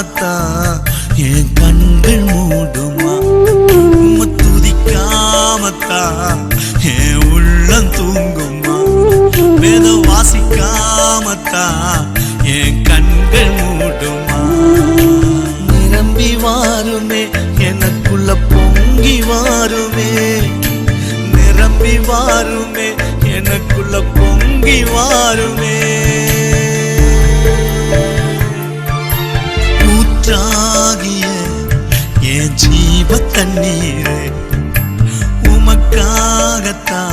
என் கண்கள் மூடுமா? உம்மை துதிக்காமத்தா என் உள்ளம் தூங்குமா? வேதம் வாசிக்காமத்தா என் கண்கள் மூடுமா? நிரம்பி வாருமே, எனக்குள்ள பொங்கி வாருமே, நிரம்பி வாருமே, எனக்குள்ள பொங்கி வாருமே. ஊற்றாகிய என் ஜீவ தண்ணீரே, உமக்காகத்தான்